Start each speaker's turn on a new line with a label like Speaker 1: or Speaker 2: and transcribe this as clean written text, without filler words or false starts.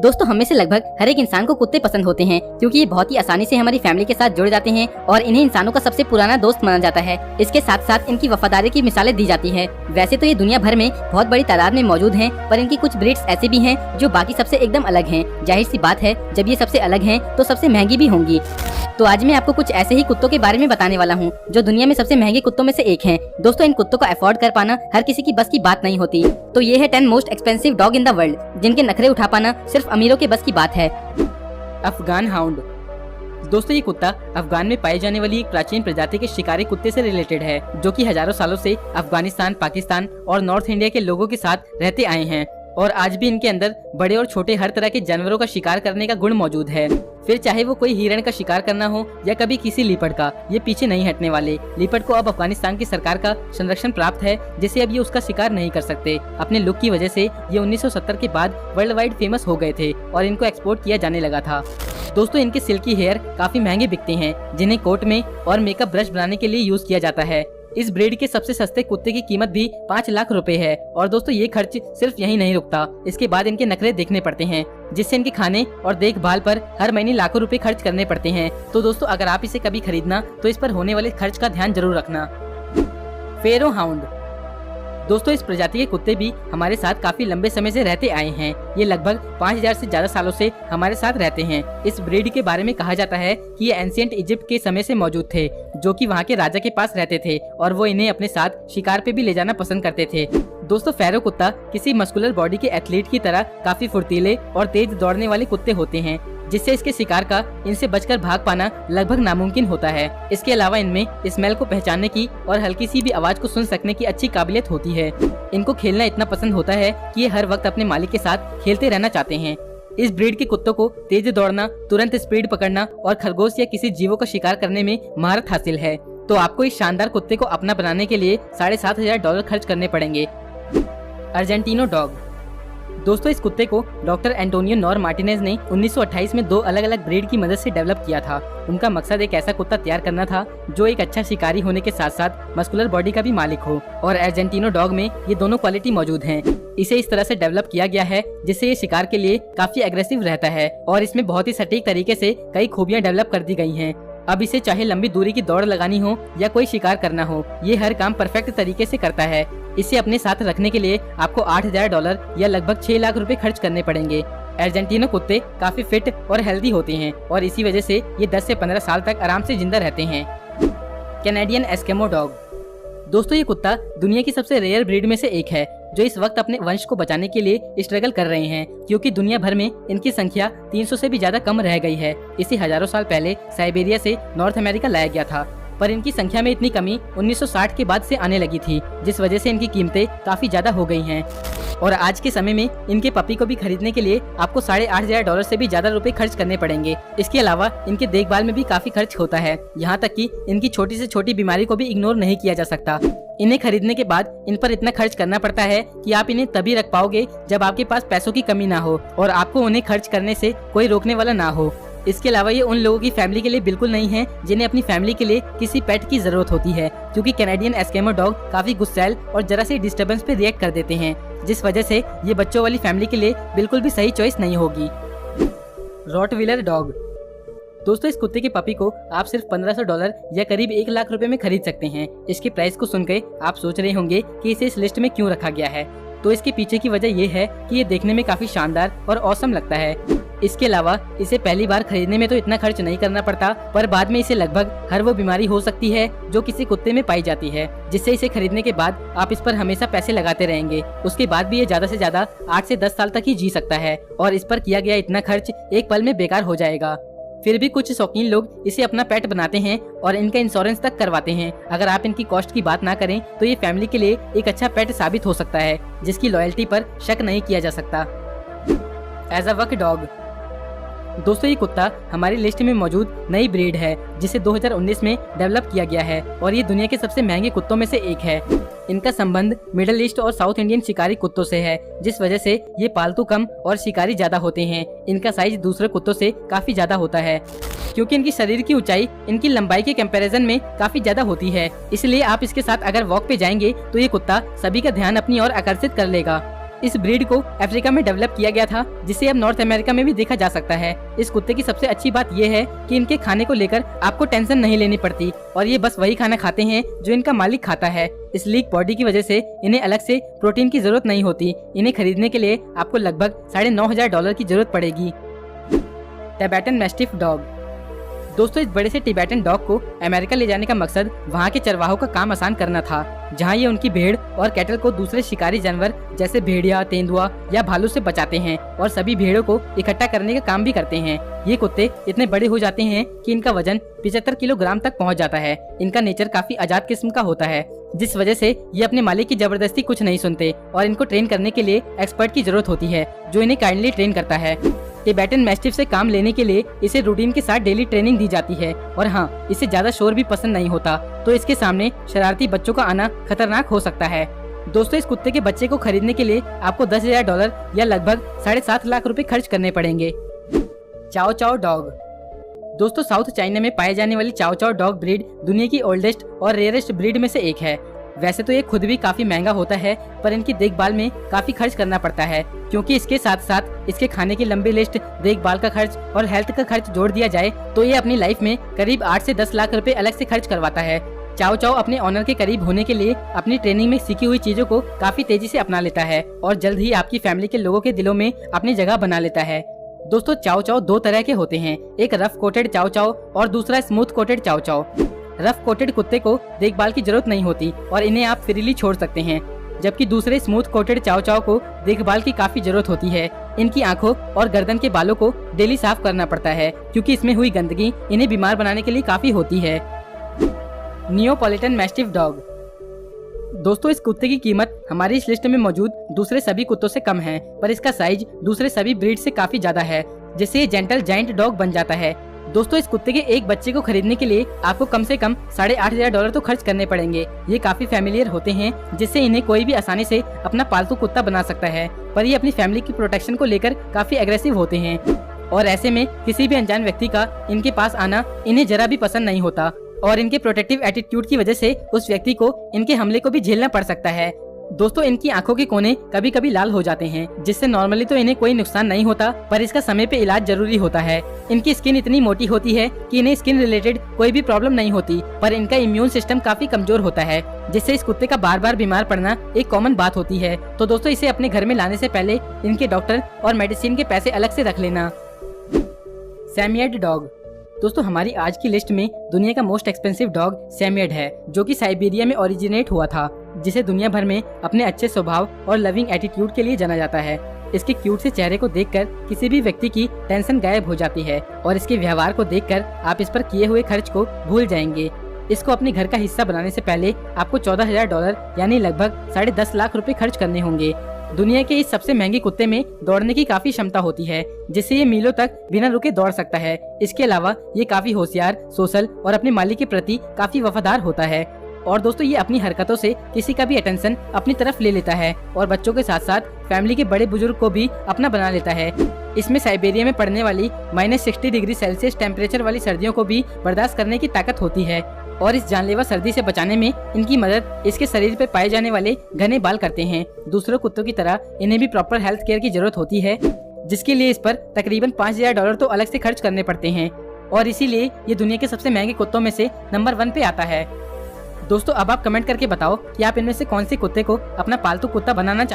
Speaker 1: दोस्तों हम में से लगभग हर एक इंसान को कुत्ते पसंद होते हैं क्योंकि ये बहुत ही आसानी से हमारी फैमिली के साथ जुड़ जाते हैं और इन्हें इंसानों का सबसे पुराना दोस्त माना जाता है। इसके साथ साथ इनकी वफादारी की मिसालें दी जाती है। वैसे तो ये दुनिया भर में बहुत बड़ी तादाद में मौजूद हैं, पर इनकी कुछ ब्रीड्स ऐसी भी हैं जो बाकी सबसे एकदम अलग हैं। जाहिर सी बात है, जब ये सबसे अलग हैं तो सबसे महंगी भी होंगी। तो आज मैं आपको कुछ ऐसे ही कुत्तों के बारे में बताने वाला हूँ जो दुनिया में सबसे महंगे कुत्तों में से एक हैं। दोस्तों इन कुत्तों को अफोर्ड कर पाना हर किसी की बस की बात नहीं होती। तो ये है 10 most expensive dog in the world जिनके नखरे उठा पाना सिर्फ अमीरों के बस की बात है।
Speaker 2: अफगान हाउंड। दोस्तों ये कुत्ता अफगान में पाई जाने वाली एक प्राचीन प्रजाति के शिकारी कुत्ते से रिलेटेड है जो कि हजारों सालों से अफगानिस्तान, पाकिस्तान और नॉर्थ इंडिया के लोगों के साथ रहते आए हैं और आज भी इनके अंदर बड़े और छोटे हर तरह के जानवरों का शिकार करने का गुण मौजूद है। फिर चाहे वो कोई हिरण का शिकार करना हो या कभी किसी लीपर्ड का, ये पीछे नहीं हटने वाले। लीपर्ड को अब अफगानिस्तान की सरकार का संरक्षण प्राप्त है जिससे अब ये उसका शिकार नहीं कर सकते। अपने लुक की वजह से ये 1970 के बाद वर्ल्ड वाइड फेमस हो गए थे और इनको एक्सपोर्ट किया जाने लगा था। दोस्तों इनके सिल्की हेयर काफी महंगे बिकते हैं जिन्हें कोट में और मेकअप ब्रश बनाने के लिए यूज किया जाता है। इस ब्रीड के सबसे सस्ते कुत्ते की कीमत भी 5 लाख रुपए है और दोस्तों ये खर्च सिर्फ यही नहीं रुकता, इसके बाद इनके नखरे देखने पड़ते हैं जिससे इनके खाने और देखभाल पर हर महीने लाखों रुपए खर्च करने पड़ते हैं। तो दोस्तों अगर आप इसे कभी खरीदना तो इस पर होने वाले खर्च का ध्यान जरूर रखना। फेरो हाउंड। दोस्तों इस प्रजाति के कुत्ते भी हमारे साथ काफी लंबे समय से रहते आए हैं। ये लगभग 5000 से ज्यादा सालों से हमारे साथ रहते हैं। इस ब्रीड के बारे में कहा जाता है कि ये एंशिएंट इजिप्ट के समय से मौजूद थे जो कि वहाँ के राजा के पास रहते थे और वो इन्हें अपने साथ शिकार पे भी ले जाना पसंद करते थे। दोस्तों फेरो कुत्ता किसी मस्कुलर बॉडी के एथलीट की तरह काफी फुर्तीले और तेज दौड़ने वाले कुत्ते होते हैं जिससे इसके शिकार का इनसे बचकर भाग पाना लगभग नामुमकिन होता है। इसके अलावा इनमें स्मेल को पहचानने की और हल्की सी भी आवाज को सुन सकने की अच्छी काबिलियत होती है। इनको खेलना इतना पसंद होता है कि ये हर वक्त अपने मालिक के साथ खेलते रहना चाहते हैं। इस ब्रीड के कुत्तों को तेज दौड़ना, तुरंत स्पीड पकड़ना और खरगोश या किसी जीवों का शिकार करने में महारत हासिल है। तो आपको इस शानदार कुत्ते को अपना बनाने के लिए $7500 खर्च करने पड़ेंगे। Argentino dog. दोस्तों इस कुत्ते को डॉक्टर एंटोनियो नॉर मार्टिनेज ने 1928 में 2 अलग अलग ब्रीड की मदद से डेवलप किया था। उनका मकसद एक ऐसा कुत्ता तैयार करना था जो एक अच्छा शिकारी होने के साथ साथ मस्कुलर बॉडी का भी मालिक हो और अर्जेंटिनो डॉग में ये दोनों क्वालिटी मौजूद हैं। इसे इस तरह से डेवलप किया गया है जिससे ये शिकार के लिए काफी एग्रेसिव रहता है और इसमें बहुत ही सटीक तरीके से कई खूबियां डेवलप कर दी गई हैं। अब इसे चाहे लंबी दूरी की दौड़ लगानी हो या कोई शिकार करना हो, ये हर काम परफेक्ट तरीके से करता है। इसे अपने साथ रखने के लिए आपको $8000 या लगभग 6 लाख रुपए खर्च करने पड़ेंगे। अर्जेंटिनो कुत्ते काफी फिट और हेल्दी होते हैं और इसी वजह से ये 10 से 15 साल तक आराम से जिंदा रहते हैं। Canadian Eskimo dog. दोस्तों ये कुत्ता दुनिया की सबसे रेयर ब्रीड में से एक है जो इस वक्त अपने वंश को बचाने के लिए स्ट्रगल कर रहे हैं क्योंकि दुनिया भर में इनकी संख्या 300 से भी ज्यादा कम रह गई है। इसे हजारों साल पहले साइबेरिया से नॉर्थ अमेरिका लाया गया था, पर इनकी संख्या में इतनी कमी 1960 के बाद से आने लगी थी जिस वजह से इनकी कीमतें काफी ज्यादा हो गई हैं और आज के समय में इनके पपी को भी खरीदने के लिए आपको $8500 से भी ज्यादा रुपए खर्च करने पड़ेंगे। इसके अलावा इनके देखभाल में भी काफी खर्च होता है, यहाँ तक कि इनकी छोटी से छोटी बीमारी को भी इग्नोर नहीं किया जा सकता। इन्हें खरीदने के बाद इन पर इतना खर्च करना पड़ता है कि आप इन्हें तभी रख पाओगे जब आपके पास पैसों की कमी ना हो और आपको उन्हें खर्च करने से कोई रोकने वाला ना हो। इसके अलावा ये उन लोगों की फैमिली के लिए बिल्कुल नहीं है जिन्हें अपनी फैमिली के लिए किसी पेट की जरूरत होती है क्योंकि कैनेडियन एस्किमो डॉग काफी गुस्सैल और जरा सी डिस्टर्बेंस पे रिएक्ट कर देते हैं जिस वजह से ये बच्चों वाली फैमिली के लिए बिल्कुल भी सही चॉइस नहीं होगी। Rottweiler dog. दोस्तों इस कुत्ते के पपी को आप सिर्फ $1500 या करीब 1 लाख रुपए में खरीद सकते हैं। इसके प्राइस को सुनकर आप सोच रहे होंगे कि इसे इस लिस्ट में क्यों रखा गया है, तो इसके पीछे की वजह ये है कि ये देखने में काफी शानदार और औसम लगता है। इसके अलावा इसे पहली बार खरीदने में तो इतना खर्च नहीं करना पड़ता, पर बाद में इसे लगभग हर वो बीमारी हो सकती है जो किसी कुत्ते में पाई जाती है जिससे इसे खरीदने के बाद आप इस पर हमेशा पैसे लगाते रहेंगे। उसके बाद भी ये ज्यादा से ज्यादा 8 से 10 साल तक ही जी सकता है और इस पर किया गया इतना खर्च एक पल में बेकार हो जाएगा। फिर भी कुछ शौकीन लोग इसे अपना पेट बनाते हैं और इनका इंश्योरेंस तक करवाते हैं। अगर आप इनकी कॉस्ट की बात ना करें तो ये फैमिली के लिए एक अच्छा पेट साबित हो सकता है जिसकी लॉयल्टी पर शक नहीं किया जा सकता। As a work dog. दोस्तों ये कुत्ता हमारी लिस्ट में मौजूद नई ब्रीड है जिसे 2019 में डेवलप किया गया है और ये दुनिया के सबसे महंगे कुत्तों में से एक है। इनका संबंध मिडिल ईस्ट और साउथ इंडियन शिकारी कुत्तों से है जिस वजह से ये पालतू कम और शिकारी ज्यादा होते हैं। इनका साइज दूसरे कुत्तों से काफी ज्यादा होता है क्योंकि इनकी शरीर की ऊंचाई इनकी लंबाई के कंपैरिजन में काफी ज्यादा होती है, इसलिए आप इसके साथ अगर वॉक पे जाएंगे तो ये कुत्ता सभी का ध्यान अपनी ओर आकर्षित कर लेगा। इस ब्रीड को अफ्रीका में डेवलप किया गया था, जिसे अब नॉर्थ अमेरिका में भी देखा जा सकता है। इस कुत्ते की सबसे अच्छी बात यह है कि इनके खाने को लेकर आपको टेंशन नहीं लेनी पड़ती और ये बस वही खाना खाते हैं जो इनका मालिक खाता है। इस लीक बॉडी की वजह से इन्हें अलग से प्रोटीन की जरूरत नहीं होती। इन्हें खरीदने के लिए आपको लगभग $9,500 की जरूरत पड़ेगी। Tibetan mastiff dog. दोस्तों, इस बड़े से टिबेटन डॉग को अमेरिका ले जाने का मकसद वहाँ के चरवाहों का काम आसान करना था, जहाँ ये उनकी भेड़ और कैटल को दूसरे शिकारी जानवर जैसे भेड़िया, तेंदुआ या भालू से बचाते हैं और सभी भेड़ों को इकट्ठा करने का काम भी करते हैं। ये कुत्ते इतने बड़े हो जाते हैं कि इनका वजन 75 किलोग्राम तक पहुँच जाता है। इनका नेचर काफी आजाद किस्म का होता है, जिस वजह से ये अपने मालिक की जबरदस्ती कुछ नहीं सुनते और इनको ट्रेन करने के लिए एक्सपर्ट की जरूरत होती है, जो इन्हें काइंडली ट्रेन करता है। टिबेटन मैस्टिफ से काम लेने के लिए इसे रूटीन के साथ डेली ट्रेनिंग दी जाती है और हाँ, इसे ज्यादा शोर भी पसंद नहीं होता, तो इसके सामने शरारती बच्चों का आना खतरनाक हो सकता है। दोस्तों, इस कुत्ते के बच्चे को खरीदने के लिए आपको $10,000 या लगभग 7.5 लाख रुपए खर्च करने पड़ेंगे। चाओ चाओ डॉग। दोस्तों, साउथ चाइना में पाए जाने वाली चाओ चाओ डॉग ब्रीड दुनिया की ओल्डेस्ट और रेयरेस्ट ब्रीड में से एक है। वैसे तो ये खुद भी काफी महंगा होता है, पर इनकी देखभाल में काफी खर्च करना पड़ता है, क्योंकि इसके साथ साथ इसके खाने की लंबी लिस्ट, देखभाल का खर्च और हेल्थ का खर्च जोड़ दिया जाए तो ये अपनी लाइफ में करीब 8 से 10 लाख रुपए अलग से खर्च करवाता है। चाओ चाओ अपने ऑनर के करीब होने के लिए अपनी ट्रेनिंग में सीखी हुई चीजों को काफी तेजी से अपना लेता है और जल्द ही आपकी फैमिली के लोगों के दिलों में अपनी जगह बना लेता है। दोस्तों, चाओ चाओ 2 तरह के होते हैं, एक रफ कोटेड चाओ चाओ और दूसरा स्मूथ कोटेड चाओ चाओ। रफ कोटेड कुत्ते को देखभाल की जरूरत नहीं होती और इन्हें आप फ्रीली छोड़ सकते हैं, जबकि दूसरे स्मूथ कोटेड चाओ चाओ को देखभाल की काफी जरूरत होती है। इनकी आंखों और गर्दन के बालों को डेली साफ करना पड़ता है, क्योंकि इसमें हुई गंदगी इन्हें बीमार बनाने के लिए काफी होती है। Neapolitan mastiff dog. दोस्तों, इस कुत्ते की कीमत हमारी इस लिस्ट में मौजूद दूसरे सभी कुत्तों से कम है, पर इसका साइज दूसरे सभी ब्रीड से काफी ज्यादा है, जिससे ये जेंटल जायंट डॉग बन जाता है। दोस्तों, इस कुत्ते के एक बच्चे को खरीदने के लिए आपको कम से कम $8,500 तो खर्च करने पड़ेंगे। ये काफी फैमिलियर होते हैं, जिससे इन्हें कोई भी आसानी से अपना पालतू कुत्ता बना सकता है, पर ये अपनी फैमिली की प्रोटेक्शन को लेकर काफी एग्रेसिव होते हैं और ऐसे में किसी भी अनजान व्यक्ति का इनके पास आना इन्हें जरा भी पसंद नहीं होता और इनके प्रोटेक्टिव एटीट्यूड की वजह से उस व्यक्ति को इनके हमले को भी झेलना पड़ सकता है। दोस्तों, इनकी आंखों के कोने कभी कभी लाल हो जाते हैं, जिससे नॉर्मली तो इन्हें कोई नुकसान नहीं होता, पर इसका समय पे इलाज जरूरी होता है। इनकी स्किन इतनी मोटी होती है कि इन्हें स्किन रिलेटेड कोई भी प्रॉब्लम नहीं होती, पर इनका इम्यून सिस्टम काफी कमजोर होता है, जिससे इस कुत्ते का बार बार बीमार पड़ना एक कॉमन बात होती है। तो दोस्तों, इसे अपने घर में लाने से पहले इनके डॉक्टर और मेडिसिन के पैसे अलग से रख लेना। सैमियड डॉग। दोस्तों, हमारी आज की लिस्ट में दुनिया का मोस्ट एक्सपेंसिव डॉग सैमियड है, जो कि साइबेरिया में ओरिजिनेट हुआ था, जिसे दुनिया भर में अपने अच्छे स्वभाव और लविंग एटीट्यूड के लिए जाना जाता है। इसके क्यूट से चेहरे को देखकर किसी भी व्यक्ति की टेंशन गायब हो जाती है और इसके व्यवहार को देखकर आप इस पर किए हुए खर्च को भूल जाएंगे। इसको अपने घर का हिस्सा बनाने से पहले आपको $14,000 यानी लगभग 10.5 लाख रुपए खर्च करने होंगे। दुनिया के इस सबसे महंगे कुत्ते में दौड़ने की काफी क्षमता होती है, जिससे ये मीलों तक बिना रुके दौड़ सकता है। इसके अलावा ये काफी होशियार, सोशल और अपने मालिक के प्रति काफी वफादार होता है। और दोस्तों, ये अपनी हरकतों से किसी का भी अटेंशन अपनी तरफ ले लेता है और बच्चों के साथ साथ फैमिली के बड़े बुजुर्ग को भी अपना बना लेता है। इसमें साइबेरिया में पड़ने वाली -60 डिग्री सेल्सियस टेम्परेचर वाली सर्दियों को भी बर्दाश्त करने की ताकत होती है और इस जानलेवा सर्दी से बचाने में इनकी मदद इसके शरीर पर पाए जाने वाले घने बाल करते हैं। दूसरे कुत्तों की तरह इन्हें भी प्रॉपर हेल्थ केयर की जरूरत होती है, जिसके लिए इस पर तकरीबन $5,000 तो अलग से खर्च करने पड़ते हैं और इसीलिए ये दुनिया के सबसे महंगे कुत्तों में से नंबर 1 पे आता है। दोस्तों, अब आप कमेंट करके बताओ कि आप इनमें से कौन से कुत्ते को अपना पालतू कुत्ता बनाना